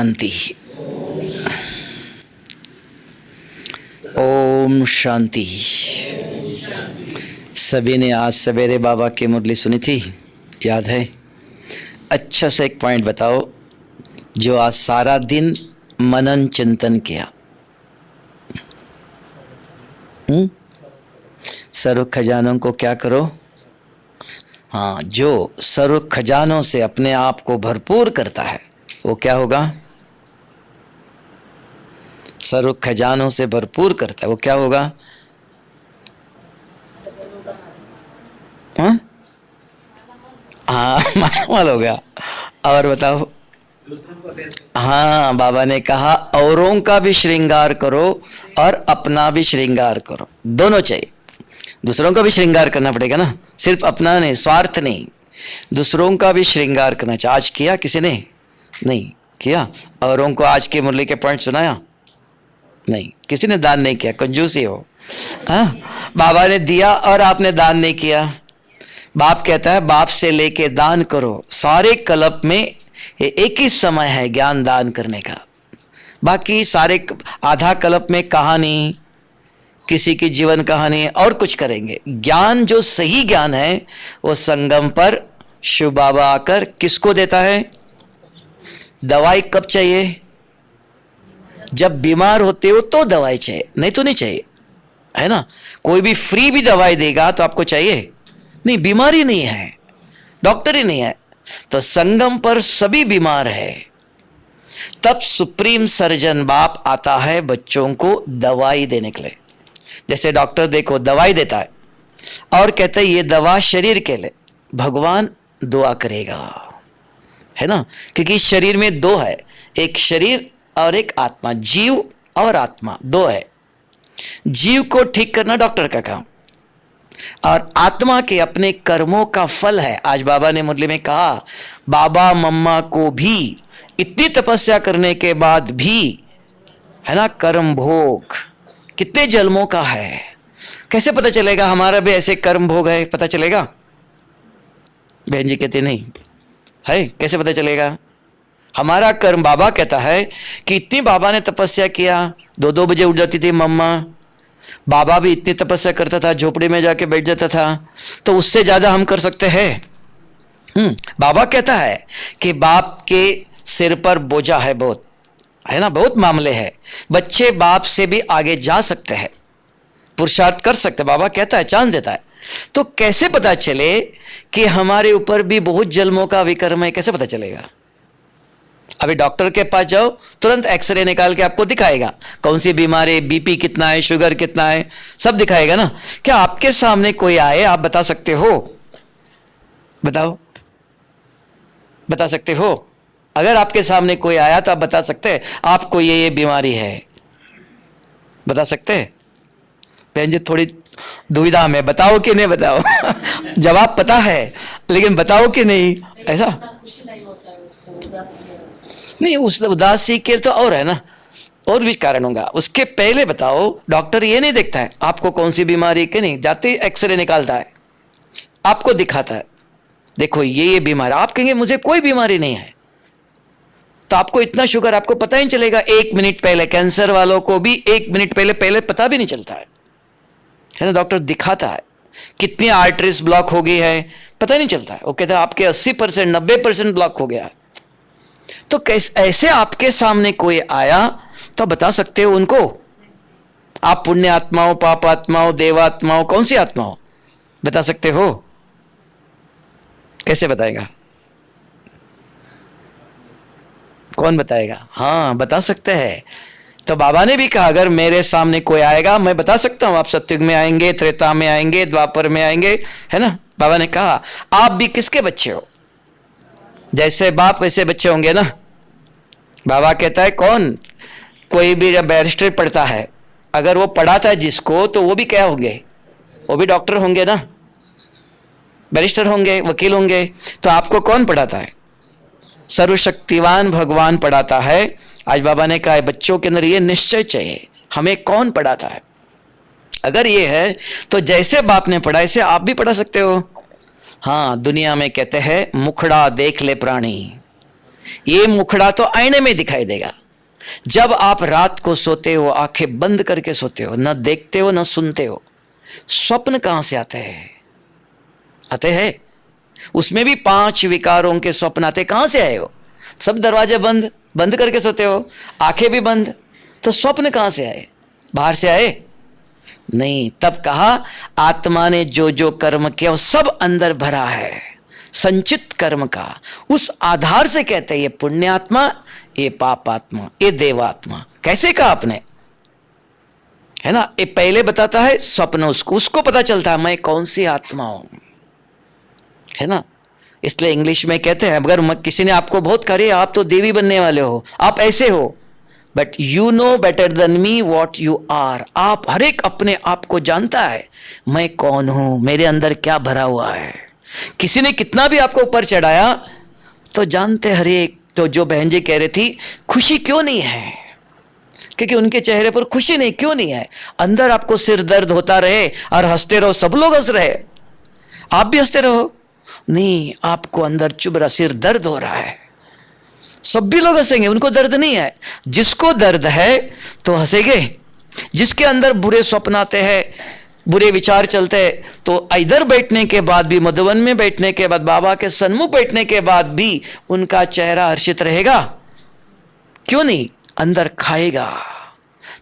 शांति। ओम शांति। सभी ने आज सवेरे बाबा की मुरली सुनी थी, याद है? अच्छा से एक पॉइंट बताओ जो आज सारा दिन मनन चिंतन किया। सर्व खजानों को क्या करो? हाँ, जो सर्व खजानों से अपने आप को भरपूर करता है वो क्या होगा? सर्व खजानों से भरपूर करता है वो क्या होगा? हाँ, माल होगा। और बताओ। हाँ, बाबा ने कहा औरों का भी श्रृंगार करो और अपना भी श्रृंगार करो, दोनों चाहिए। दूसरों का भी श्रृंगार करना पड़ेगा ना, सिर्फ अपना नहीं, स्वार्थ नहीं, दूसरों का भी श्रृंगार करना चाहिए। आज किया किसी ने? नहीं किया। औरों को आज की मुरली के पॉइंट सुनाया? नहीं। किसी ने दान नहीं किया, कंजूसी हो। हाँ, बाबा ने दिया और आपने दान नहीं किया। बाप कहता है बाप से लेके दान करो, सारे कल्प में एक ही समय है ज्ञान दान करने का। बाकी सारे आधा कल्प में कहानी, किसी की जीवन कहानी और कुछ करेंगे। ज्ञान जो सही ज्ञान है वो संगम पर शिव बाबा आकर किसको देता है? दवाई कब चाहिए? जब बीमार होते हो तो दवाई चाहिए, नहीं तो नहीं चाहिए, है ना? कोई भी फ्री भी दवाई देगा तो आपको चाहिए नहीं, बीमारी नहीं है, डॉक्टर ही नहीं है। तो संगम पर सभी बीमार है, तब सुप्रीम सर्जन बाप आता है बच्चों को दवाई देने के लिए। जैसे डॉक्टर देखो दवाई देता है और कहता है ये दवा शरीर के लिए, भगवान दुआ करेगा, है ना? क्योंकि शरीर में दो है, एक शरीर और एक आत्मा, जीव और आत्मा दो है। जीव को ठीक करना डॉक्टर का काम, और आत्मा के अपने कर्मों का फल है। आज बाबा ने मुरली में कहा बाबा मम्मा को भी इतनी तपस्या करने के बाद भी, है ना, कर्म भोग कितने जन्मों का है। कैसे पता चलेगा हमारा भी ऐसे कर्म भोग है? पता चलेगा? बहन जी कहते नहीं है, कैसे पता चलेगा हमारा कर्म? बाबा कहता है कि इतनी बाबा ने तपस्या किया, 2-2 बजे उठ जाती थी मम्मा, बाबा भी इतनी तपस्या करता था, झोपड़ी में जाके बैठ जाता था, तो उससे ज्यादा हम कर सकते हैं? बाबा कहता है कि बाप के सिर पर बोझा है बहुत, है ना, बहुत मामले हैं। बच्चे बाप से भी आगे जा सकते हैं, पुरुषार्थ कर सकते हैं, बाबा कहता है, चांस देता है। तो कैसे पता चले कि हमारे ऊपर भी बहुत जन्मों का विकर्म है? कैसे पता चलेगा? अभी डॉक्टर के पास जाओ, तुरंत एक्सरे निकाल के आपको दिखाएगा कौन सी बीमारी, बीपी कितना है, शुगर कितना है, सब दिखाएगा ना। क्या आपके सामने कोई आए, आप बता सकते हो? बताओ, बता सकते हो? अगर आपके सामने कोई आया तो आप बता सकते हैं आपको ये बीमारी है? बता सकते हैं? बहन जी थोड़ी दुविधा में, बताओ कि नहीं बताओ? जवाब पता है लेकिन बताओ कि नहीं, ऐसा नहीं। उस उदासी के तो और है ना, और भी कारण होगा। उसके पहले बताओ, डॉक्टर ये नहीं देखता है आपको कौन सी बीमारी के, नहीं जाते एक्सरे निकालता है, आपको दिखाता है देखो ये बीमारी। आप कहेंगे मुझे कोई बीमारी नहीं है, तो आपको इतना शुगर आपको पता ही नहीं चलेगा 1 मिनट पहले। कैंसर वालों को भी 1 मिनट पहले पता भी नहीं चलता है ना? डॉक्टर दिखाता है कितनी आर्टरीज ब्लॉक हो गई है, पता नहीं चलता है। वो कहता है आपके 80% 90% ब्लॉक हो गया है। तो कैसे ऐसे आपके सामने कोई आया तो बता सकते हो उनको? आप पुण्य आत्माओं, पाप आत्माओं, देवात्माओं, कौन सी आत्माओं बता सकते हो? कैसे बताएगा? कौन बताएगा? हाँ, बता सकते हैं। तो बाबा ने भी कहा अगर मेरे सामने कोई आएगा मैं बता सकता हूं। आप सत्युग में आएंगे, त्रेता में आएंगे, द्वापर में आएंगे, है ना? बाबा ने कहा आप भी किसके बच्चे हो? जैसे बाप वैसे बच्चे होंगे ना। बाबा कहता है कौन, कोई भी जब बैरिस्टर पढ़ता है, अगर वो पढ़ाता है जिसको, तो वो भी क्या होंगे? वो भी डॉक्टर होंगे ना, बैरिस्टर होंगे, वकील होंगे। तो आपको कौन पढ़ाता है? सर्वशक्तिवान भगवान पढ़ाता है। आज बाबा ने कहा है बच्चों के अंदर ये निश्चय चाहिए, हमें कौन पढ़ाता है। अगर ये है तो जैसे बाप ने पढ़ा ऐसे आप भी पढ़ा सकते हो। हाँ, दुनिया में कहते हैं मुखड़ा देख ले प्राणी, ये मुखड़ा तो आईने में दिखाई देगा। जब आप रात को सोते हो, आंखें बंद करके सोते हो, न देखते हो न सुनते हो, स्वप्न कहां से आते हैं? आते हैं। उसमें भी 5 विकारों के स्वप्न आते, कहां से आए हो? सब दरवाजे बंद बंद करके सोते हो, आंखें भी बंद, तो स्वप्न कहां से आए? बाहर से आए? नहीं। तब कहा आत्मा ने जो जो कर्म किया वो सब अंदर भरा है, संचित कर्म का। उस आधार से कहते हैं ये पुण्यात्मा, ये पापात्मा, ये देवात्मा। कैसे कहा आपने? है ना, ये पहले बताता है स्वप्न, उसको पता चलता है मैं कौन सी आत्मा हूं, है ना। इसलिए इंग्लिश में कहते हैं अगर किसी ने आपको बहुत करे आप तो देवी बनने वाले हो, आप ऐसे हो, but you know better than me what you are. आप हर एक अपने आप को जानता है, मैं कौन हूं, मेरे अंदर क्या भरा हुआ है। किसी ने कितना भी आपको ऊपर चढ़ाया तो जानते हर एक। तो जो बहन जी कह रही थी खुशी क्यों नहीं है, क्योंकि उनके चेहरे पर खुशी नहीं, क्यों नहीं है? अंदर आपको सिर दर्द होता रहे और हंसते रहो, सब लोग हंस रहे, आप भी हंसते रहो, नहीं, आपको अंदर चुभ रहा, सिर दर्द हो रहा है। सब भी लोग हंसेंगे, उनको दर्द नहीं है। जिसको दर्द है तो हंसेंगे। जिसके अंदर बुरे स्वप्न आते हैं, बुरे विचार चलते हैं, तो इधर बैठने के बाद भी, मधुवन में बैठने के बाद, बाबा के सन्मुख बैठने के बाद भी उनका चेहरा हर्षित रहेगा। क्यों नहीं? अंदर खाएगा।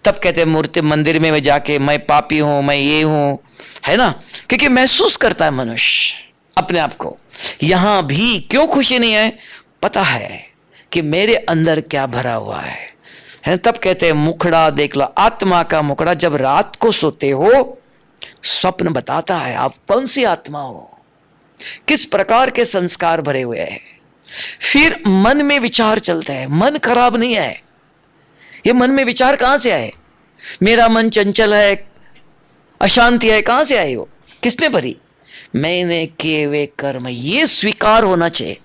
तब कहते हैं मूर्ति मंदिर में जाके मैं पापी हूं, मैं ये हूं, है ना, क्योंकि महसूस करता है मनुष्य अपने आप को। यहां भी क्यों खुशी नहीं है? पता है कि मेरे अंदर क्या भरा हुआ है। तब कहते हैं मुखड़ा देख लो, आत्मा का मुखड़ा। जब रात को सोते हो स्वप्न बताता है आप कौन सी आत्मा हो, किस प्रकार के संस्कार भरे हुए हैं। फिर मन में विचार चलते हैं। मन खराब नहीं है, ये मन में विचार कहां से आए? मेरा मन चंचल है, अशांति है, कहां से आई हो? किसने भरी? मैंने किए हुए कर्म। ये स्वीकार होना चाहिए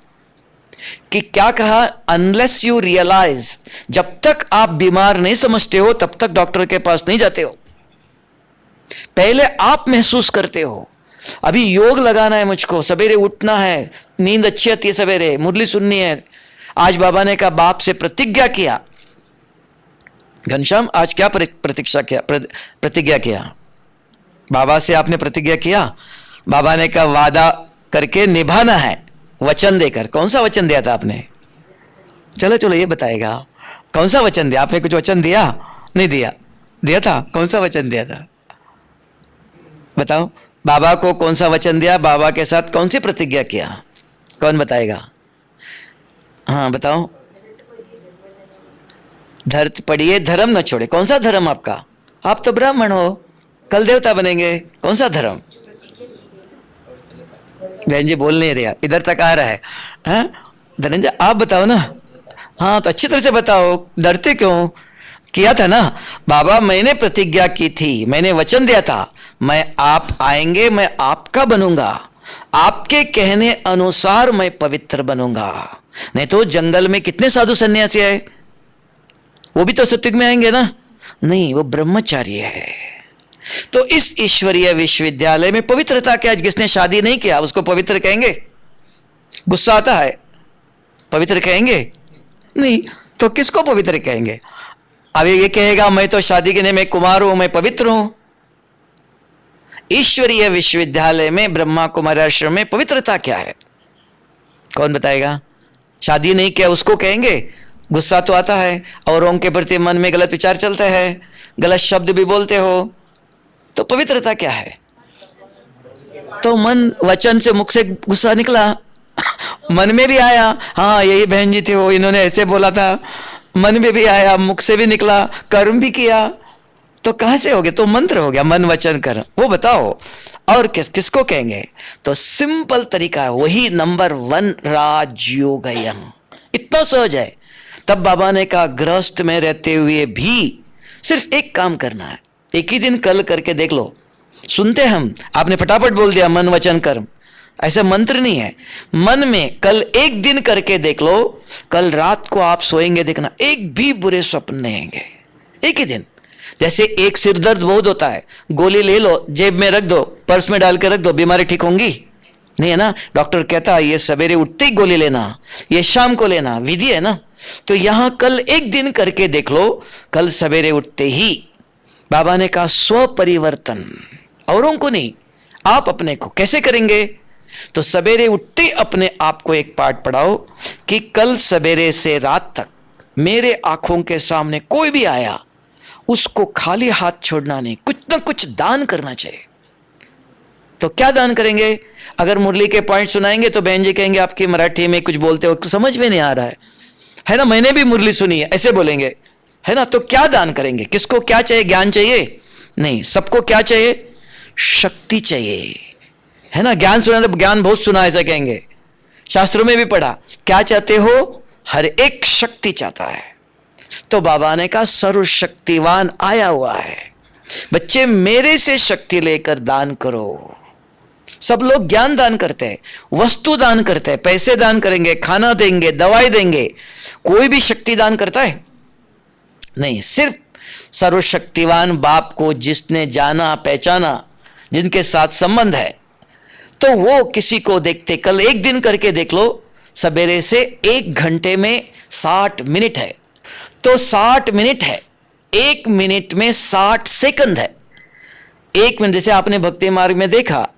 कि क्या कहा, अनलेस यू रियलाइज, जब तक आप बीमार नहीं समझते हो तब तक डॉक्टर के पास नहीं जाते हो। पहले आप महसूस करते हो। अभी योग लगाना है मुझको, सवेरे उठना है, नींद अच्छी आती है, सवेरे मुरली सुननी है। आज बाबा ने कहा, बाप से प्रतिज्ञा किया, घनश्याम आज क्या प्रतिज्ञा किया? बाबा से आपने प्रतिज्ञा किया। बाबा ने कहा वादा करके निभाना है, वचन देकर। कौन सा वचन दिया था आपने? चलो चलो ये बताएगा, कौन सा वचन दिया आपने? कुछ वचन दिया? नहीं दिया? दिया था? कौन सा वचन दिया था बताओ? बाबा को कौन सा वचन दिया? बाबा के साथ कौन सी प्रतिज्ञा किया? कौन बताएगा? हाँ बताओ। धरती पड़िए धर्म न छोड़े। कौन सा धर्म आपका? आप तो ब्राह्मण हो, कल देवता बनेंगे। कौन सा धर्म? बहन जी बोल नहीं रहा, इधर तक आ रहा है। हाँ धनंजय आप बताओ ना। हाँ तो अच्छी तरह से बताओ, डरते क्यों? किया था ना बाबा, मैंने प्रतिज्ञा की थी, मैंने वचन दिया था, मैं आप आएंगे मैं आपका बनूंगा, आपके कहने अनुसार मैं पवित्र बनूंगा। नहीं तो जंगल में कितने साधु सन्यासी आए, वो भी तो सत्युग में आएंगे ना? नहीं, वो ब्रह्मचारी है। तो इस ईश्वरीय विश्वविद्यालय में पवित्रता क्या? जिसने शादी नहीं किया उसको पवित्र कहेंगे? गुस्सा आता है, पवित्र कहेंगे? नहीं, तो किसको पवित्र कहेंगे? अब ये कहेगा मैं तो शादी के नहीं, मैं कुमार हूं, मैं पवित्र हूं। ईश्वरीय विश्वविद्यालय में ब्रह्मा कुमारी आश्रम में पवित्रता क्या है? कौन बताएगा? शादी नहीं किया उसको कहेंगे? गुस्सा तो आता है, औरों के प्रति मन में गलत विचार चलते हैं, गलत शब्द भी बोलते हो, तो पवित्रता क्या है? तो मन वचन से मुख से गुस्सा निकला, मन में भी आया, हाँ यही बहन जी थे वो, इन्होंने ऐसे बोला था, मन में भी आया, मुख से भी निकला, कर्म भी किया, तो कहां से हो गया? तो मंत्र हो गया, मन वचन कर्म। वो बताओ और किसको कहेंगे? तो सिंपल तरीका है, वही नंबर 1 राजयोगयम। इतना सहज है। तब बाबा ने कहा गृहस्थ में रहते हुए भी सिर्फ एक काम करना है, एक ही दिन कल करके देख लो। सुनते हम, आपने फटाफट बोल दिया मन वचन कर्म, ऐसा मंत्र नहीं है। मन में कल एक दिन करके देख लो, कल रात को आप सोएंगे देखना एक भी बुरे स्वप्न नहीं आएंगे, एक ही दिन। जैसे एक सिर दर्द बहुत होता है, गोली ले लो, जेब में रख दो, पर्स में डाल के रख दो, बीमारी ठीक होंगी? नहीं है ना। डॉक्टर कहता है ये सवेरे उठते ही गोली लेना, ये शाम को लेना, विधि है ना। तो यहां कल एक दिन करके देख लो, कल सवेरे उठते ही बाबा ने कहा स्व परिवर्तन, औरों को नहीं, आप अपने को। कैसे करेंगे? तो सवेरे उठते अपने आप को एक पाठ पढ़ाओ कि कल सवेरे से रात तक मेरे आंखों के सामने कोई भी आया, उसको खाली हाथ छोड़ना नहीं, कुछ ना कुछ दान करना चाहिए। तो क्या दान करेंगे? अगर मुरली के पॉइंट सुनाएंगे तो बहन जी कहेंगे आपकी मराठी में कुछ बोलते हो समझ में नहीं आ रहा है ना, मैंने भी मुरली सुनी है, ऐसे बोलेंगे, है ना। तो क्या दान करेंगे? किसको क्या चाहिए? ज्ञान चाहिए? नहीं। सबको क्या चाहिए? शक्ति चाहिए, है ना। ज्ञान सुना तो ज्ञान बहुत सुना, ऐसा कहेंगे, शास्त्रों में भी पढ़ा। क्या चाहते हो? हर एक शक्ति चाहता है। तो बाबा ने कहा सर्वशक्तिवान आया हुआ है, बच्चे मेरे से शक्ति लेकर दान करो। सब लोग ज्ञान दान करते हैं, वस्तु दान करते हैं, पैसे दान करेंगे, खाना देंगे, दवाई देंगे, कोई भी शक्ति दान करता है? नहीं। सिर्फ सर्वशक्तिवान बाप को जिसने जाना पहचाना, जिनके साथ संबंध है, तो वो किसी को देखते, कल एक दिन करके देख लो, सवेरे से 1 घंटे में 60 मिनट है, तो 60 मिनट है, 1 मिनट में 60 सेकंड है। 1 मिनट, जैसे आपने भक्ति मार्ग में देखा,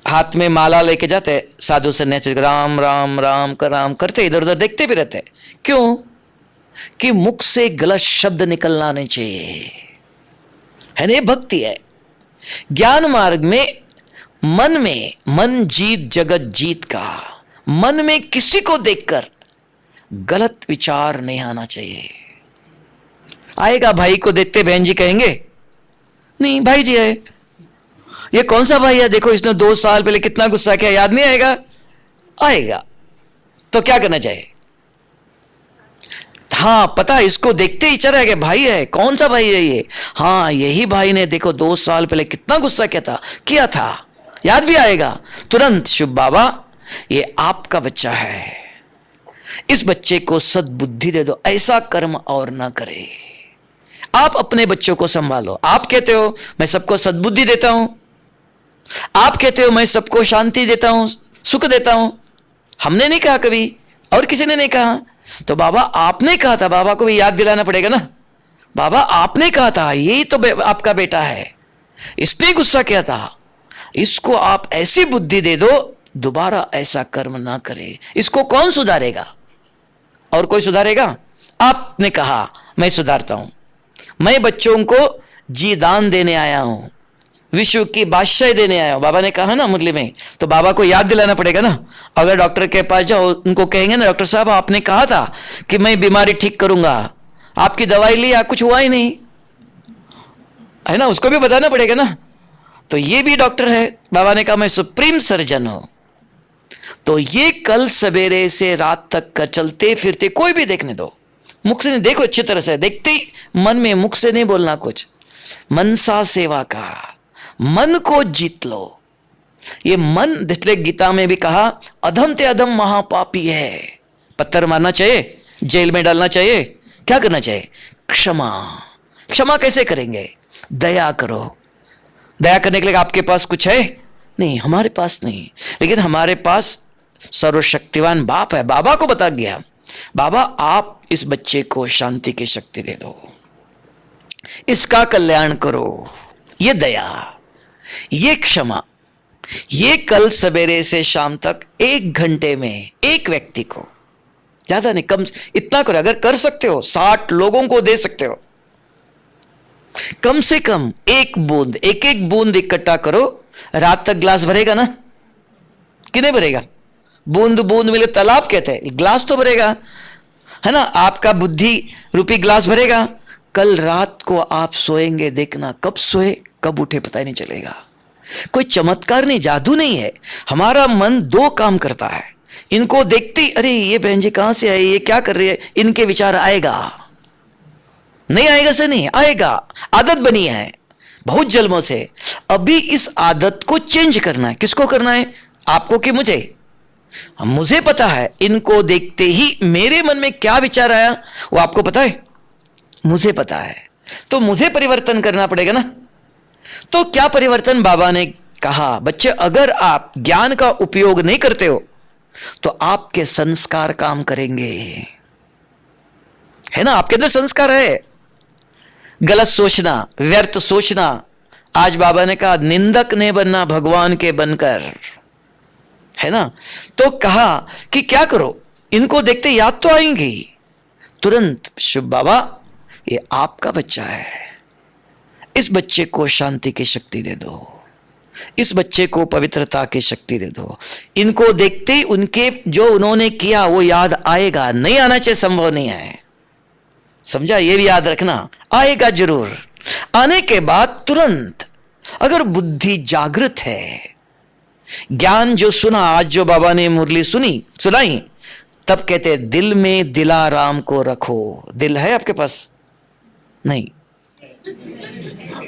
हाथ में माला लेके जाते साधु सन्यासी, राम राम राम का राम करते, इधर उधर देखते भी रहते। क्यों? कि मुख से गलत शब्द निकलना नहीं चाहिए, है ना। भक्ति है। ज्ञान मार्ग में मन जीत जगत जीत का, मन में किसी को देखकर गलत विचार नहीं आना चाहिए। आएगा भाई को देखते बहन जी कहेंगे नहीं भाई जी है, ये कौन सा भाई है, देखो इसने 2 साल पहले कितना गुस्सा किया, याद नहीं आएगा? आएगा। तो क्या करना चाहिए? हाँ पता, इसको देखते ही चला गया, भाई है, कौन सा भाई है ये? हाँ यही भाई ने देखो 2 साल पहले कितना गुस्सा किया था, याद भी आएगा तुरंत। शुभ बाबा ये आपका बच्चा है, इस बच्चे को सद्बुद्धि दे दो, ऐसा कर्म और ना करे। आप अपने बच्चों को संभालो। आप कहते हो मैं सबको सद्बुद्धि देता हूं, आप कहते हो मैं सबको शांति देता हूं, सुख देता हूं। हमने नहीं कहा कभी, और किसी ने नहीं कहा। तो बाबा आपने कहा था, बाबा को भी याद दिलाना पड़ेगा ना। बाबा आपने कहा था यही तो आपका बेटा है, इसने गुस्सा किया था, इसको आप ऐसी बुद्धि दे दो दोबारा ऐसा कर्म ना करे। इसको कौन सुधारेगा? और कोई सुधारेगा? आपने कहा मैं सुधारता हूं, मैं बच्चों को जी दान देने आया हूं, विश्व की बादशाही देने आया हूं, बाबा ने कहा ना मुरली में। तो बाबा को याद दिलाना पड़ेगा ना। अगर डॉक्टर के पास जाओ, उनको कहेंगे ना डॉक्टर साहब आपने कहा था कि मैं बीमारी ठीक करूंगा, आपकी दवाई ली, कुछ हुआ ही नहीं, है ना। उसको भी बताना पड़ेगा ना। तो ये भी डॉक्टर है, बाबा ने कहा मैं सुप्रीम सर्जन हूं। तो ये कल सवेरे से रात तक का चलते फिरते कोई भी देखने दो, मुख से नहीं, देखो अच्छी तरह से, देखते ही मन में, मुख से नहीं बोलना कुछ, मनसा सेवा का, मन को जीत लो। ये मन, इसलिए गीता में भी कहा अधम ते अधम महापापी है, पत्थर मारना चाहिए, जेल में डालना चाहिए, क्या करना चाहिए? क्षमा। क्षमा कैसे करेंगे? दया करो। दया करने के लिए आपके पास कुछ है? नहीं, हमारे पास नहीं, लेकिन हमारे पास सर्वशक्तिवान बाप है। बाबा को बता गया, बाबा आप इस बच्चे को शांति की शक्ति दे दो, इसका कल्याण करो। ये दया, ये क्षमा, ये कल सवेरे से शाम तक 1 घंटे में एक व्यक्ति को, ज्यादा नहीं, कम इतना करो। अगर कर सकते हो 60 लोगों को दे सकते हो, कम से कम 1 बूंद, एक बूंद इकट्ठा करो। रात तक गिलास भरेगा ना कि नहीं भरेगा? बूंद बूंद मिले तालाब कहते हैं, गिलास तो भरेगा, है ना। आपका बुद्धि रूपी गिलास भरेगा। कल रात को आप सोएंगे, देखना कब सोए कब उठे पता ही नहीं चलेगा। कोई चमत्कार नहीं, जादू नहीं है। हमारा मन 2 काम करता है, इनको देखते ही अरे ये बहन जी कहां से आई, ये क्या कर रही है, इनके विचार आएगा, नहीं आएगा से नहीं आएगा। आदत बनी है बहुत जन्मों से, अभी इस आदत को चेंज करना है। किसको करना है? आपको कि मुझे? मुझे पता है, इनको देखते ही मेरे मन में क्या विचार आया वो आपको पता है, मुझे पता है। तो मुझे परिवर्तन करना पड़ेगा ना। तो क्या परिवर्तन? बाबा ने कहा बच्चे अगर आप ज्ञान का उपयोग नहीं करते हो तो आपके संस्कार काम करेंगे, है ना, आपके अंदर संस्कार है। गलत सोचना, व्यर्थ सोचना, आज बाबा ने कहा निंदक ने बनना भगवान के बनकर, है ना। तो कहा कि क्या करो, इनको देखते याद तो आएंगी, तुरंत शुभ बाबा ये आपका बच्चा है, इस बच्चे को शांति की शक्ति दे दो, इस बच्चे को पवित्रता की शक्ति दे दो। इनको देखते ही उनके जो उन्होंने किया वो याद आएगा, नहीं आना चाहिए, संभव नहीं है, समझा, ये भी याद रखना, आएगा जरूर। आने के बाद तुरंत अगर बुद्धि जागृत है, ज्ञान जो सुना, आज जो बाबा ने मुरली सुनाई, तब कहते दिल में दिलाराम को रखो। दिल है आपके पास? नहीं,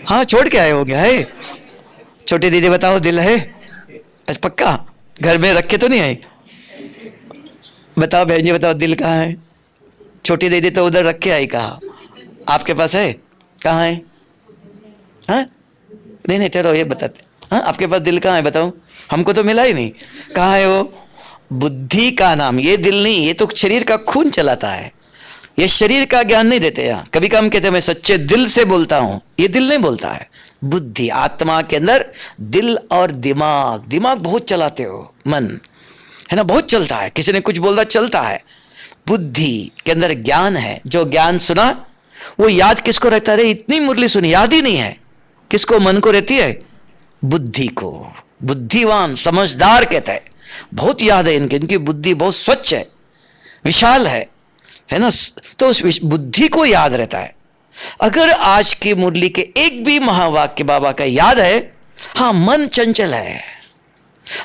हाँ छोड़ के आए हो गया है। छोटी दीदी बताओ दिल है? अच्छा पक्का घर में रखे तो नहीं आए? बताओ बहन जी बताओ दिल कहाँ है? छोटी दीदी तो उधर रख के आई, कहा आपके पास है? कहाँ है? हाँ नहीं ठहरो, ये बताते। हाँ आपके पास दिल कहाँ है बताओ, हमको तो मिला ही नहीं। कहाँ है वो? बुद्धि का नाम, ये दिल नहीं, ये तो शरीर का खून चलाता है, ये शरीर का ज्ञान नहीं देते। यहाँ कभी कम कहते मैं सच्चे दिल से बोलता हूं, ये दिल नहीं बोलता है, बुद्धि। आत्मा के अंदर दिल और दिमाग, दिमाग बहुत चलाते हो, मन है ना बहुत चलता है, किसी ने कुछ बोलता चलता है। बुद्धि के अंदर ज्ञान है, जो ज्ञान सुना वो याद किसको रहता है? इतनी मुरली सुनी याद ही नहीं है, किसको? मन को रहती है, बुद्धि को। बुद्धिवान समझदार कहता है, बहुत याद है इनकी बुद्धि बहुत स्वच्छ है, विशाल है ना, तो उस बुद्धि को याद रहता है। अगर आज की मुरली के एक भी महावाक्य बाबा का याद है, हाँ मन चंचल है,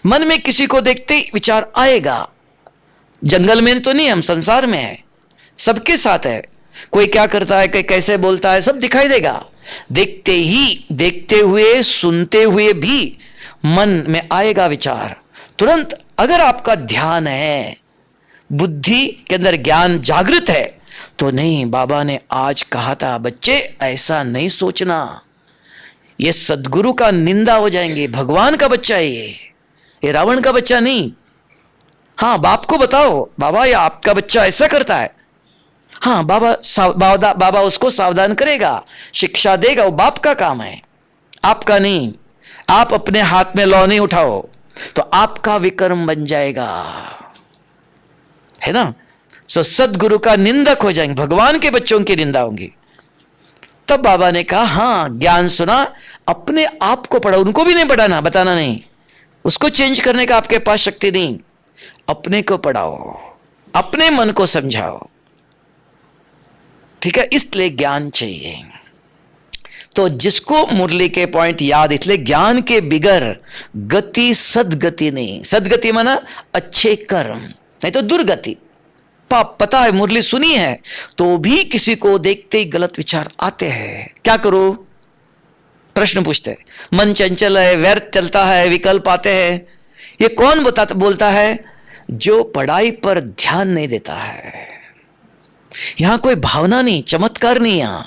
मन में किसी को देखते ही विचार आएगा। जंगल में तो नहीं, हम संसार में है, सबके साथ है, कोई क्या करता है, कोई कैसे बोलता है, सब दिखाई देगा। देखते ही, देखते हुए सुनते हुए भी मन में आएगा विचार तुरंत। अगर आपका ध्यान है, बुद्धि के अंदर ज्ञान जागृत है, तो नहीं, बाबा ने आज कहा था बच्चे ऐसा नहीं सोचना, ये सदगुरु का निंदा हो जाएंगे, भगवान का बच्चा है ये रावण का बच्चा नहीं। हाँ बाप को बताओ बाबा ये आपका बच्चा ऐसा करता है, हाँ बाबा उसको सावधान करेगा, शिक्षा देगा, वो बाप का काम है, आपका नहीं। आप अपने हाथ में लौ नहीं उठाओ तो आपका विकर्म बन जाएगा, है ना। सो सदगुरु का निंदक हो जाएंगे, भगवान के बच्चों की निंदा होगी। तब बाबा ने कहा हाँ ज्ञान सुना, अपने आप को पढ़ाओ, उनको भी नहीं पढ़ाना, बताना नहीं, उसको चेंज करने का आपके पास शक्ति नहीं, अपने को पढ़ाओ, अपने मन को समझाओ, ठीक है। इसलिए ज्ञान चाहिए। तो जिसको मुरली के पॉइंट याद, इसलिए ज्ञान के बिगर गति सदगति नहीं। सदगति माना अच्छे कर्म, नहीं तो दुर्गति। पता है मुरली सुनी है तो भी किसी को देखते ही गलत विचार आते हैं, क्या करो? प्रश्न पूछते, मन चंचल है, व्यर्थ चलता है, विकल्प आते हैं। ये कौन बोलता है? जो पढ़ाई पर ध्यान नहीं देता है। यहां कोई भावना नहीं, चमत्कार नहीं, यहां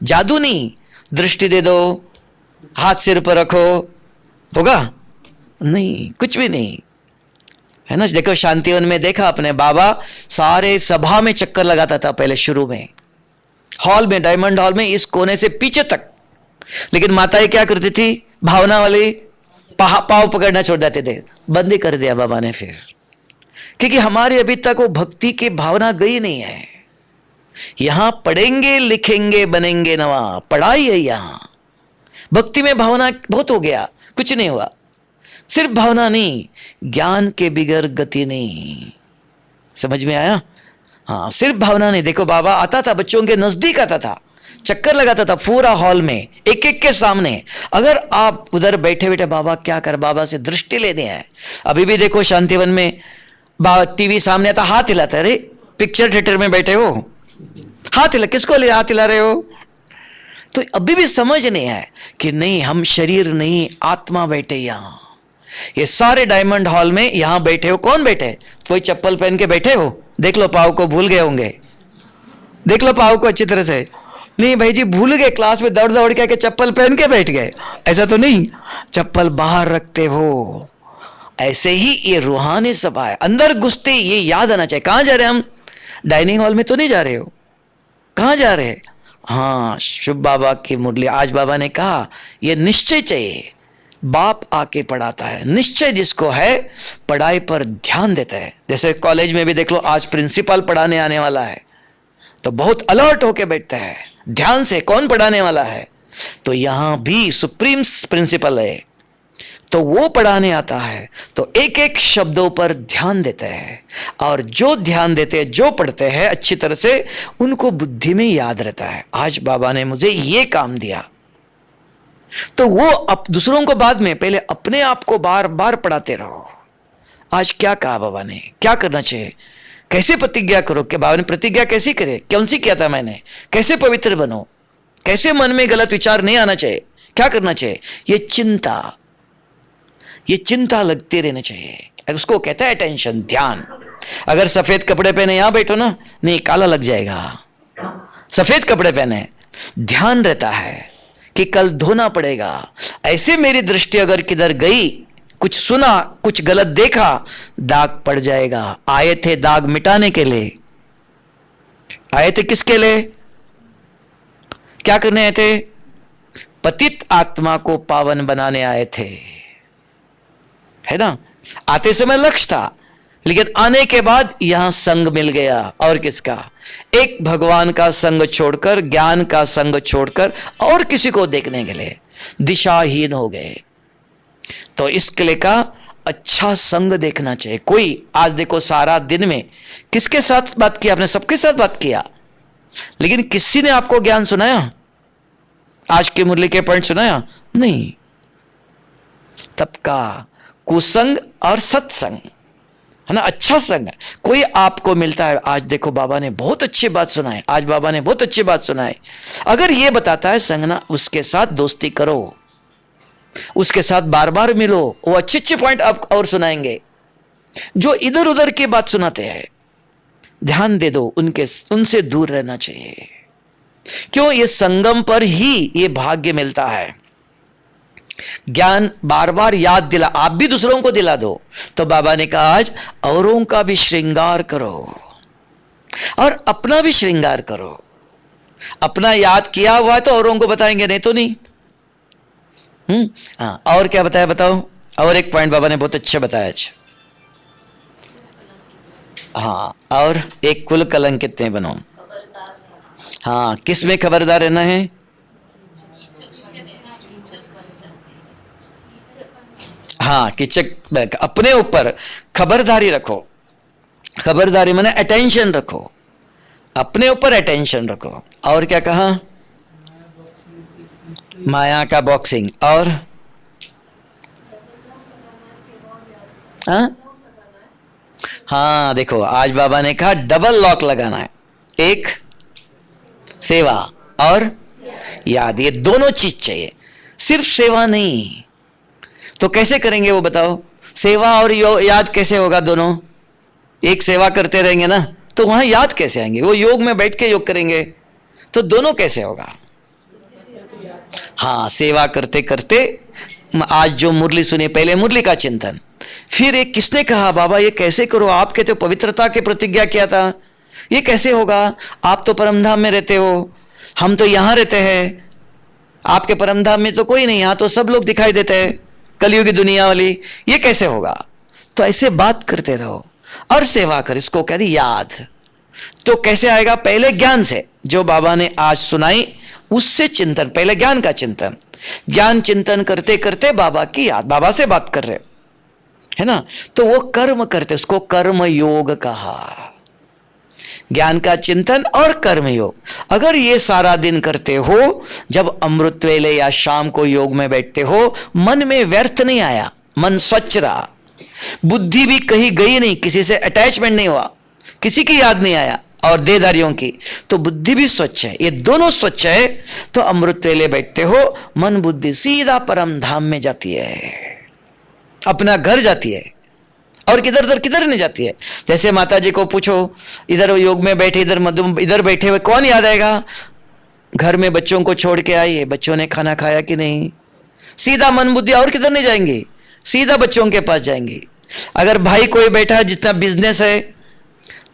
जादू नहीं, दृष्टि दे दो, हाथ सिर पर रखो, होगा नहीं, कुछ भी नहीं, है ना। देखो शांतिवन में देखा अपने, बाबा सारे सभा में चक्कर लगाता था पहले शुरू में, हॉल में, डायमंड हॉल में, इस कोने से पीछे तक। लेकिन माताएं क्या करती थी, भावना वाली पाव पकड़ना छोड़ देते थे, बंद ही कर दिया बाबा ने फिर, क्योंकि हमारी अभी तक वो भक्ति की भावना गई नहीं है। यहां पढ़ेंगे लिखेंगे बनेंगे नवा, पढ़ाई है यहां, भक्ति में भावना बहुत हो गया, कुछ नहीं हुआ। सिर्फ भावना नहीं, ज्ञान के बिगर गति नहीं, समझ में आया? हाँ सिर्फ भावना नहीं। देखो बाबा आता था, बच्चों के नजदीक आता था, चक्कर लगाता था पूरा हॉल में, एक एक के सामने। अगर आप उधर बैठे बैठे बाबा क्या कर, बाबा से दृष्टि लेनी है। अभी भी देखो शांतिवन में टीवी सामने आता, हाथ हिलाता है, अरे पिक्चर थिएटर में बैठे हो, हाथ हिला, किसको ले हाथ हिला रहे हो? तो अभी भी समझ नहीं है कि नहीं, हम शरीर नहीं, आत्मा बैठे यहां। ये सारे डायमंड हॉल में यहां बैठे हो, कौन बैठे? कोई चप्पल पहन के बैठे हो? देख लो पाव को, भूल गए होंगे, देख लो पाव को अच्छी तरह से, नहीं भाई जी, भूल गए, क्लास में दौड़ दौड़ के चप्पल पहन के बैठ गए, ऐसा तो नहीं, चप्पल बाहर रखते हो। ऐसे ही ये रूहानी सभा है, अंदर घुसते ये याद आना चाहिए। कहां जा रहे हैं हम? डाइनिंग हॉल में तो नहीं जा रहे हो, कहां जा रहे हैं? हाँ, शुभ बाबा की मुरली। आज बाबा ने कहा ये निश्चय चाहिए, बाप आके पढ़ाता है, निश्चय जिसको है पढ़ाई पर ध्यान देता है। जैसे कॉलेज में भी देख लो, आज प्रिंसिपल पढ़ाने आने वाला है तो बहुत अलर्ट होके बैठता है, ध्यान से कौन पढ़ाने वाला है। तो यहां भी सुप्रीम प्रिंसिपल है तो वो पढ़ाने आता है, तो एक एक शब्दों पर ध्यान देते हैं, और जो ध्यान देते हैं, जो पढ़ते हैं अच्छी तरह से, उनको बुद्धि में याद रहता है। आज बाबा ने मुझे ये काम दिया, तो वो दूसरों को बाद में, पहले अपने आप को बार बार पढ़ाते रहो। आज क्या कहा बाबा ने, क्या करना चाहिए, कैसे प्रतिज्ञा करो, कि बाबा ने प्रतिज्ञा कैसी करे, कौन सी किया था मैंने, कैसे पवित्र बनो, कैसे मन में गलत विचार नहीं आना चाहिए, क्या करना चाहिए, ये चिंता लगती रहनी चाहिए। उसको कहता है अटेंशन, ध्यान। अगर सफेद कपड़े पहने यहां बैठो ना, नहीं काला लग जाएगा, सफेद कपड़े पहने, ध्यान रहता है कि कल धोना पड़ेगा। ऐसे मेरी दृष्टि अगर किधर गई, कुछ सुना, कुछ गलत देखा, दाग पड़ जाएगा। आए थे दाग मिटाने के लिए, आए थे किसके लिए, क्या करने आए थे? पतित आत्मा को पावन बनाने आए थे, है ना। आते समय लक्ष्य था, लेकिन आने के बाद यहां संग मिल गया, और किसका? एक भगवान का संग छोड़कर, ज्ञान का संग छोड़कर और किसी को देखने के लिए दिशाहीन हो गए। तो इसके लिए का अच्छा संग देखना चाहिए। कोई आज देखो सारा दिन में किसके साथ बात किया आपने? सबके साथ बात किया, लेकिन किसी ने आपको ज्ञान सुनाया? आज की मुरली के पॉइंट सुनाया? नहीं। तब का कुसंग और सत्संग, है ना, अच्छा संग कोई आपको मिलता है। आज देखो बाबा ने बहुत अच्छी बात सुनाई, आज बाबा ने बहुत अच्छी बात सुनाई, अगर ये बताता है संग ना, उसके साथ दोस्ती करो, उसके साथ बार बार मिलो, वो अच्छे अच्छे पॉइंट आप और सुनाएंगे। जो इधर उधर की बात सुनाते हैं, ध्यान दे दो, उनसे दूर रहना चाहिए। क्यों? ये संगम पर ही ये भाग्य मिलता है। ज्ञान बार बार याद दिला, आप भी दूसरों को दिला दो। तो बाबा ने कहा आज औरों का भी श्रृंगार करो और अपना भी श्रृंगार करो। अपना याद किया हुआ है तो औरों को बताएंगे, नहीं तो नहीं। हाँ, और क्या बताया बताओ? और एक पॉइंट बाबा ने बहुत अच्छा बताया आज। हाँ, और एक कुल कलंकित नहीं बनो। हाँ, किस में खबरदार रहना है? हाँ, किचक अपने ऊपर खबरदारी रखो। खबरदारी माने अटेंशन रखो, अपने ऊपर अटेंशन रखो। और क्या कहा? माया का बॉक्सिंग। और हाँ देखो, आज बाबा ने कहा डबल लॉक लगाना है, एक सेवा और याद, ये दोनों चीज चाहिए, सिर्फ सेवा नहीं। तो कैसे करेंगे वो बताओ? सेवा और याद कैसे होगा? दोनों एक सेवा करते रहेंगे ना, तो वहां याद कैसे आएंगे? वो योग में बैठ के योग करेंगे तो दोनों कैसे होगा? हाँ, सेवा करते करते आज जो मुरली सुनी, पहले मुरली का चिंतन, फिर एक किसने कहा बाबा ये कैसे करो? आप कहते हो पवित्रता की प्रतिज्ञा किया था, ये कैसे होगा? आप तो परमधाम में रहते हो, हम तो यहां रहते हैं, आपके परमधाम में तो कोई नहीं, यहां तो सब लोग दिखाई देते हैं, कलयुग की दुनिया वाली, ये कैसे होगा? तो ऐसे बात करते रहो और सेवा कर, इसको कह दी याद। तो कैसे आएगा? पहले ज्ञान से, जो बाबा ने आज सुनाई उससे चिंतन, पहले ज्ञान का चिंतन, ज्ञान चिंतन करते करते बाबा की याद, बाबा से बात कर रहे, है ना। तो वो कर्म करते, उसको कर्म योग कहा। ज्ञान का चिंतन और कर्म योग, अगर ये सारा दिन करते हो, जब अमृत वेले या शाम को योग में बैठते हो, मन में व्यर्थ नहीं आया, मन स्वच्छ रहा, बुद्धि भी कहीं गई नहीं, किसी से अटैचमेंट नहीं हुआ, किसी की याद नहीं आया, और देहधारियों की, तो बुद्धि भी स्वच्छ है, ये दोनों स्वच्छ है, तो अमृत वेले बैठते हो, मन बुद्धि सीधा परम धाम में जाती है, अपना घर जाती है, और किधर नहीं जाती है। जैसे माता जी को पूछो, इधर योग में बैठे, इधर बैठे हुए कौन याद आएगा? घर में बच्चों को छोड़ के आइए, बच्चों ने खाना खाया कि नहीं, सीधा मन बुद्धि और किधर नहीं जाएंगे, सीधा बच्चों के पास जाएंगे। अगर भाई कोई बैठा है जितना बिजनेस है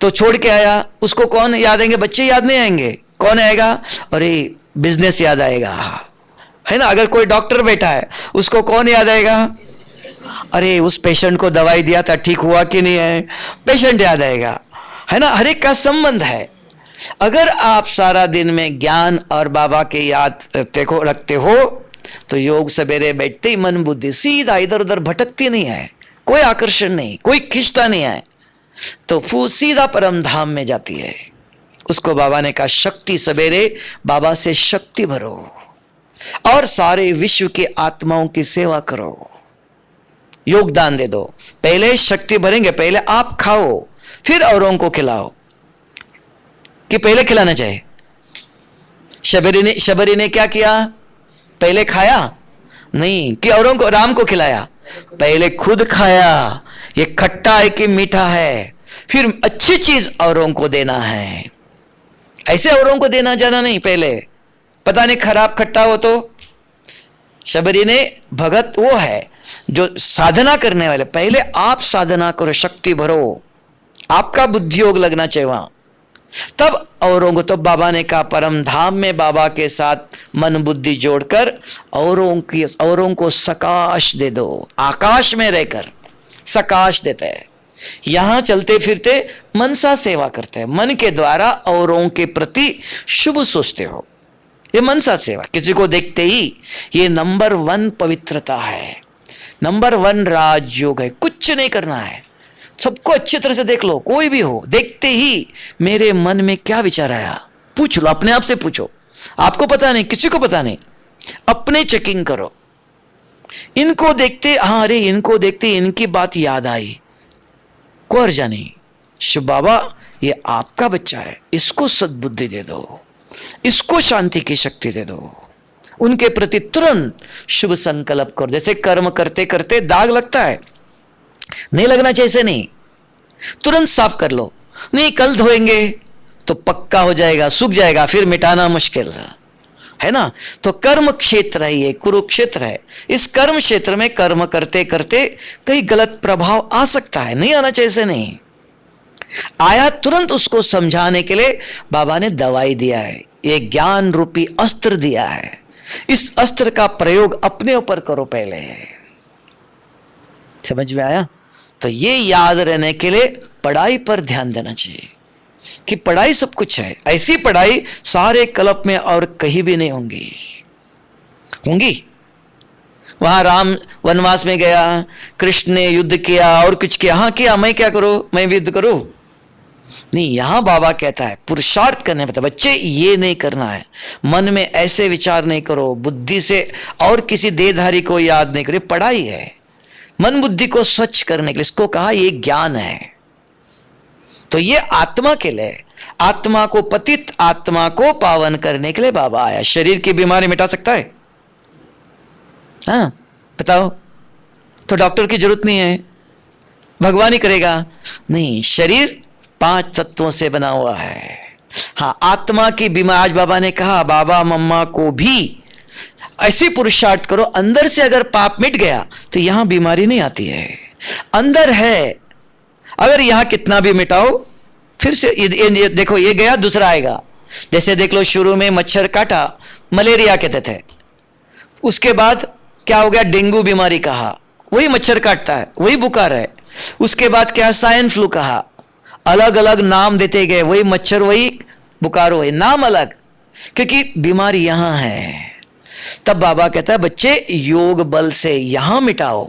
तो छोड़ के आया, उसको कौन याद आएंगे? बच्चे याद नहीं आएंगे, कौन आएगा? अरे बिजनेस याद आएगा, है ना। अगर कोई डॉक्टर बैठा है उसको कौन याद आएगा? अरे उस पेशेंट को दवाई दिया था, ठीक हुआ कि नहीं है, पेशेंट याद आएगा, है ना। हर एक का संबंध है। अगर आप सारा दिन में ज्ञान और बाबा के याद रखते हो तो योग सवेरे बैठते ही मन बुद्धि सीधा इधर उधर भटकती नहीं है, कोई आकर्षण नहीं, कोई खिंचता नहीं है, तो सीधा परम धाम में जाती है। उसको बाबा ने कहा शक्ति, सवेरे बाबा से शक्ति भरो और सारे विश्व के आत्माओं की सेवा करो, योगदान दे दो। पहले शक्ति भरेंगे, पहले आप खाओ फिर औरों को खिलाओ, कि पहले खिलाना चाहिए। शबरी ने क्या किया? पहले खाया नहीं कि औरों को, राम को खिलाया? पहले खुद खाया, ये खट्टा है कि मीठा है, फिर अच्छी चीज औरों को देना है। ऐसे औरों को देना जाना नहीं, पहले पता नहीं खराब खट्टा हो तो। शबरी ने भगत वो है जो साधना करने वाले, पहले आप साधना करो, शक्ति भरो, आपका बुद्धि योग लगना चाहिए वहां, तब औरों को। तो बाबा ने कहा परम धाम में बाबा के साथ मन बुद्धि जोड़कर औरों को सकाश दे दो। आकाश में रहकर सकाश देते हैं, यहां चलते फिरते मनसा सेवा करते हैं, मन के द्वारा औरों के प्रति शुभ सोचते हो, ये मनसा सेवा। किसी को देखते ही, ये नंबर 1 पवित्रता है, नंबर 1 राजयोग है। कुछ नहीं करना है, सबको अच्छी तरह से देख लो, कोई भी हो, देखते ही मेरे मन में क्या विचार आया पूछ लो, अपने आप से पूछो। आपको पता नहीं, किसी को पता नहीं, अपने चेकिंग करो। इनको देखते, हाँ अरे इनको देखते इनकी बात याद आई, को अर्जा नहीं, शिव बाबा ये आपका बच्चा है, इसको सद्बुद्धि दे दो, इसको शांति की शक्ति दे दो, उनके प्रति तुरंत शुभ संकल्प करो। जैसे कर्म करते करते दाग लगता है, नहीं लगना चाहिए, ऐसे नहीं, तुरंत साफ कर लो। नहीं कल धोएंगे तो पक्का हो जाएगा, सूख जाएगा, फिर मिटाना मुश्किल है ना। तो कर्म क्षेत्र है, ये कुरुक्षेत्र है। इस कर्म क्षेत्र में कर्म करते करते कई गलत प्रभाव आ सकता है, नहीं आना चाहिए, ऐसे नहीं आया, तुरंत उसको समझाने के लिए बाबा ने दवाई दिया है, ये ज्ञान रूपी अस्त्र दिया है। इस अस्त्र का प्रयोग अपने ऊपर करो पहले, समझ में आया। तो ये याद रहने के लिए पढ़ाई पर ध्यान देना चाहिए कि पढ़ाई सब कुछ है। ऐसी पढ़ाई सारे कल्प में और कहीं भी नहीं होंगी। वहां राम वनवास में गया, कृष्ण ने युद्ध किया और कुछ किया, हाँ किया, मैं क्या करूं, मैं युद्ध करूं? नहीं, यहां बाबा कहता है पुरुषार्थ करने पड़ता। बच्चे ये नहीं करना है, मन में ऐसे विचार नहीं करो, बुद्धि से और किसी देहधारी को याद नहीं करो। पढ़ाई है मन बुद्धि को स्वच्छ करने के लिए, इसको कहा ये ज्ञान है। तो ये आत्मा के लिए, आत्मा को, पतित आत्मा को पावन करने के लिए बाबा आया। शरीर की बीमारी मिटा सकता है? हाँ बताओ, तो डॉक्टर की जरूरत नहीं है, भगवान ही करेगा? नहीं, शरीर 5 तत्वों से बना हुआ है। हाँ, आत्मा की बीमारी, आज बाबा ने कहा बाबा मम्मा को भी ऐसी पुरुषार्थ करो, अंदर से अगर पाप मिट गया तो यहां बीमारी नहीं आती है, अंदर है। अगर यहां कितना भी मिटाओ, फिर से ये देखो, ये गया दूसरा आएगा। जैसे देख लो, शुरू में मच्छर काटा, मलेरिया कहते थे, उसके बाद क्या हो गया, डेंगू बीमारी कहा, वही मच्छर काटता है, वही बुखार है। उसके बाद क्या, स्वाइन फ्लू कहा, अलग अलग नाम देते गए, वही मच्छर वही बुखार, वही नाम अलग, क्योंकि बीमारी यहां है। तब बाबा कहता है बच्चे योग बल से यहां मिटाओ,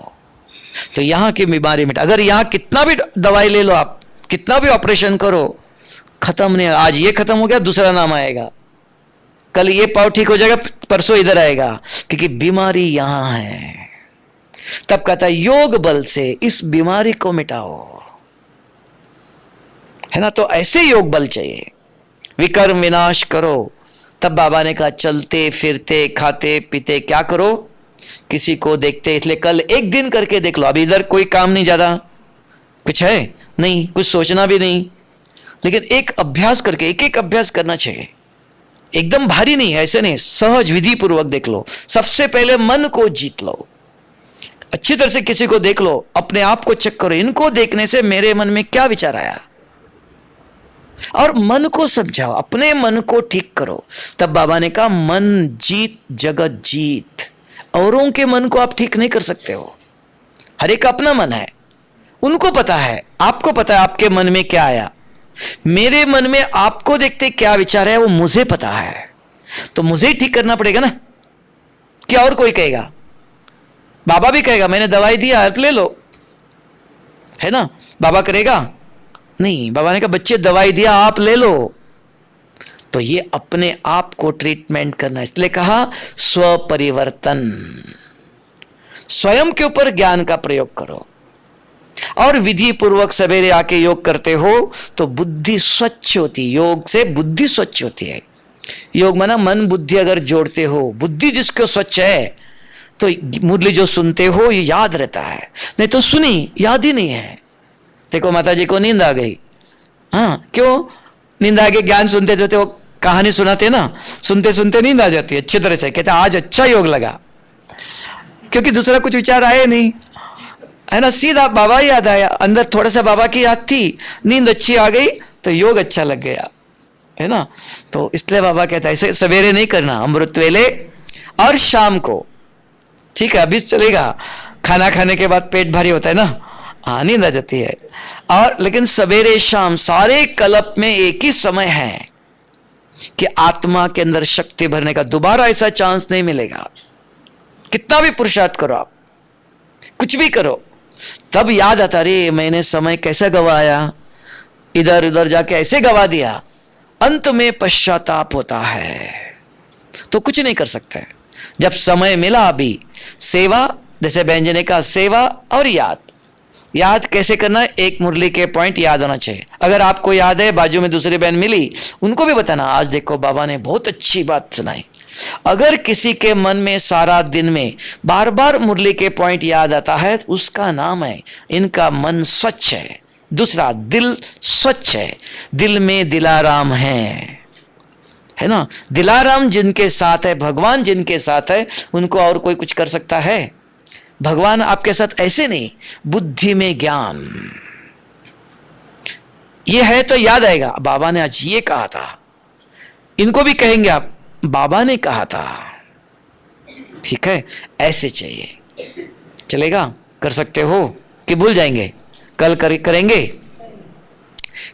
तो यहां की बीमारी मिटा। अगर यहां कितना भी दवाई ले लो आप, कितना भी ऑपरेशन करो, खत्म नहीं। आज ये खत्म हो गया, दूसरा नाम आएगा, कल ये पाव ठीक हो जाएगा, परसों इधर आएगा, क्योंकि बीमारी यहां है। तब कहता है योग बल से इस बीमारी को मिटाओ, है ना। तो ऐसे योग बल चाहिए, विकर्म विनाश करो। तब बाबा ने कहा चलते फिरते खाते पीते क्या करो, किसी को देखते, इसलिए कल एक दिन करके देख लो। अभी इधर कोई काम नहीं, ज्यादा कुछ है नहीं, कुछ सोचना भी नहीं, लेकिन एक अभ्यास करके, एक एक अभ्यास करना चाहिए। एकदम भारी नहीं है, ऐसे नहीं, सहज विधि पूर्वक देख लो। सबसे पहले मन को जीत लो, अच्छी तरह से किसी को देख लो, अपने आप को चेक करो, इनको देखने से मेरे मन में क्या विचार आया, और मन को समझाओ, अपने मन को ठीक करो। तब बाबा ने कहा मन जीत जगत जीत। औरों के मन को आप ठीक नहीं कर सकते हो, हर एक अपना मन है, उनको पता है, आपको पता है आपके मन में क्या आया। मेरे मन में आपको देखते क्या विचार है वो मुझे पता है, तो मुझे ही ठीक करना पड़ेगा ना, क्या और कोई कहेगा? बाबा भी कहेगा मैंने दवाई दिया आप ले लो, है ना? बाबा करेगा नहीं, बाबा ने कहा बच्चे दवाई दिया आप ले लो। तो ये अपने आप को ट्रीटमेंट करना, इसलिए कहा स्व परिवर्तन, स्वयं के ऊपर ज्ञान का प्रयोग करो। और विधि पूर्वक सवेरे आके योग करते हो तो बुद्धि स्वच्छ होती, योग से बुद्धि स्वच्छ होती है। योग माना मन बुद्धि अगर जोड़ते हो, बुद्धि जिसको स्वच्छ है तो मुरली जो सुनते हो ये याद रहता है, नहीं तो सुनी याद ही नहीं है। देखो माता जी को नींद आ गई, हाँ क्यों नींद आ गई? ज्ञान सुनते जो वो कहानी सुनाते ना, सुनते सुनते नींद आ जाती है अच्छी तरह से, कहते आज अच्छा योग लगा, क्योंकि दूसरा कुछ विचार आए नहीं, है ना? सीधा बाबा याद आया, अंदर थोड़ा सा बाबा की याद थी, नींद अच्छी आ गई तो योग अच्छा लग गया, है ना? तो इसलिए बाबा कहता है ऐसे सवेरे नहीं करना, अमृत वेले और शाम को, ठीक है? अभी चलेगा, खाना खाने के बाद पेट भारी होता है ना, हाँ नींद आ जाती है, और लेकिन सवेरे शाम सारे कल्प में एक ही समय है कि आत्मा के अंदर शक्ति भरने का, दोबारा ऐसा चांस नहीं मिलेगा। कितना भी पुरुषार्थ करो आप, कुछ भी करो, तब याद आता अरे मैंने समय कैसे गवाया, इधर उधर जाके ऐसे गवा दिया, अंत में पश्चाताप होता है, तो कुछ नहीं कर सकते। जब समय मिला अभी सेवा, जैसे बहन जी ने कहा सेवा और याद, याद कैसे करना है? एक मुरली के पॉइंट याद होना चाहिए। अगर आपको याद है, बाजू में दूसरी बहन मिली, उनको भी बताना आज देखो बाबा ने बहुत अच्छी बात सुनाई। अगर किसी के मन में सारा दिन में बार बार मुरली के पॉइंट याद आता है तो उसका नाम है इनका मन स्वच्छ है। दूसरा, दिल स्वच्छ है, दिल में दिलाराम है ना? दिलाराम जिनके साथ है, भगवान जिनके साथ है, उनको और कोई कुछ कर सकता है? भगवान आपके साथ ऐसे नहीं, बुद्धि में ज्ञान, ये है तो याद आएगा बाबा ने आज ये कहा था, इनको भी कहेंगे आप बाबा ने कहा था, ठीक है? ऐसे चाहिए, चलेगा? कर सकते हो कि भूल जाएंगे? कल करेंगे?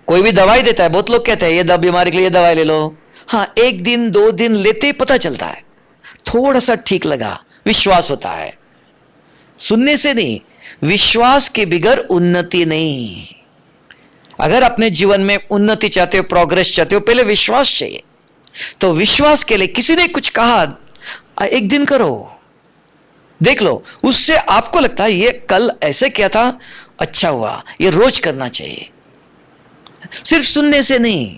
कोई भी दवाई देता है, बहुत लोग कहते हैं ये बीमारी के लिए दवाई ले लो, हाँ एक दिन दो दिन लेते ही पता चलता है, थोड़ा सा ठीक लगा, विश्वास होता है, सुनने से नहीं, विश्वास के बिगर उन्नति नहीं। अगर अपने जीवन में उन्नति चाहते हो, प्रोग्रेस चाहते हो, पहले विश्वास चाहिए। तो विश्वास के लिए किसी ने कुछ कहा, एक दिन करो, देख लो, उससे आपको लगता है ये कल ऐसे किया था अच्छा हुआ, ये रोज करना चाहिए, सिर्फ सुनने से नहीं,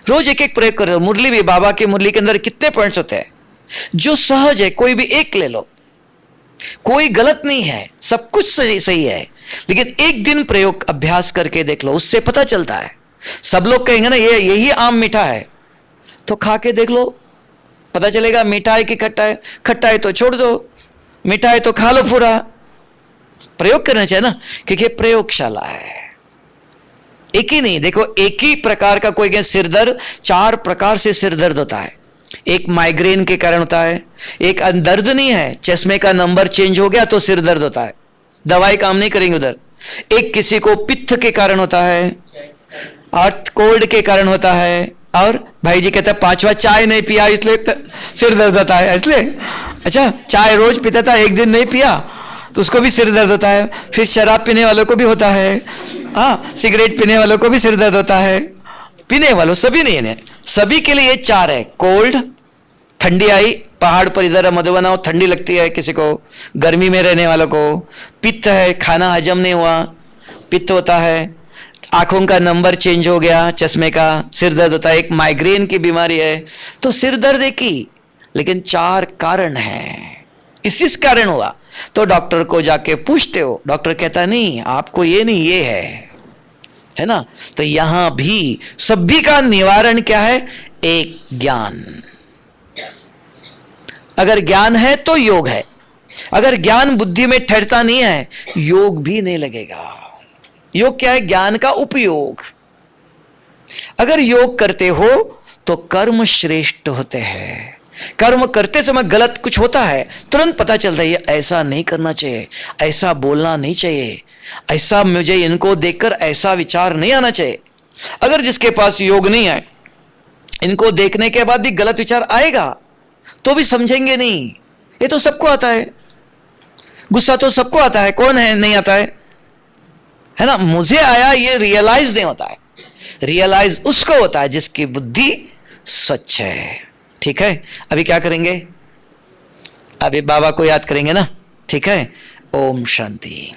रोज एक एक प्रयोग करो। मुरली भी, बाबा की मुरली के अंदर कितने पॉइंट्स होते हैं जो सहज है, कोई भी एक ले लो, कोई गलत नहीं है, सब कुछ सही सही है, लेकिन एक दिन प्रयोग अभ्यास करके देख लो, उससे पता चलता है। सब लोग कहेंगे ना ये यही आम मीठा है, तो खा के देख लो, पता चलेगा मीठा है कि खट्टा है। खट्टा है तो छोड़ दो, मीठा है तो खा लो पूरा। प्रयोग करना चाहिए ना, क्योंकि प्रयोगशाला है, एक ही नहीं। देखो एक ही प्रकार का कोई सिर दर्द, 4 प्रकार से सिर दर्द होता है। एक माइग्रेन के कारण होता है, एक दर्द नहीं है, चश्मे का नंबर चेंज हो गया तो सिर दर्द होता है, दवाई काम नहीं करेंगे उधर। एक किसी को पित्त के कारण होता है, अर्थ कोल्ड के कारण होता है, और भाई जी कहता है 5वां चाय नहीं पिया इसलिए सिर दर्द होता है, इसलिए अच्छा चाय रोज पीता था, एक दिन नहीं पिया तो उसको भी सिर दर्द होता है। फिर शराब पीने वालों को भी होता है, हाँ सिगरेट पीने वालों को भी सिर दर्द होता है, पीने वालों सभी नहीं है, सभी के लिए ये 4 है। कोल्ड, ठंडी आई, पहाड़ पर इधर मधुबन आओ ठंडी लगती है किसी को, गर्मी में रहने वालों को। पित्त है, खाना हजम नहीं हुआ, पित्त होता है। आंखों का नंबर चेंज हो गया, चश्मे का, सिर दर्द होता है। एक माइग्रेन की बीमारी है, तो सिर दर्द एक ही, लेकिन 4 कारण हैं। इस कारण हुआ तो डॉक्टर को जाके पूछते हो, डॉक्टर कहता नहीं आपको ये नहीं ये है ना। तो यहां भी सभी का निवारण क्या है, एक ज्ञान। अगर ज्ञान है तो योग है, अगर ज्ञान बुद्धि में ठहरता नहीं है योग भी नहीं लगेगा। योग क्या है? ज्ञान का उपयोग। अगर योग करते हो तो कर्म श्रेष्ठ होते हैं। कर्म करते समय गलत कुछ होता है तुरंत पता चलता है ये ऐसा नहीं करना चाहिए, ऐसा बोलना नहीं चाहिए, ऐसा मुझे इनको देखकर ऐसा विचार नहीं आना चाहिए। अगर जिसके पास योग नहीं है इनको देखने के बाद भी गलत विचार आएगा तो भी समझेंगे नहीं। ये तो सबको आता है, गुस्सा तो सबको आता है, कौन है नहीं आता है ना? मुझे आया ये रियलाइज नहीं होता है। रियलाइज उसको होता है जिसकी बुद्धि स्वच्छ है। ठीक है, अभी क्या करेंगे? अभी बाबा को याद करेंगे ना। ठीक है, ओम शांति।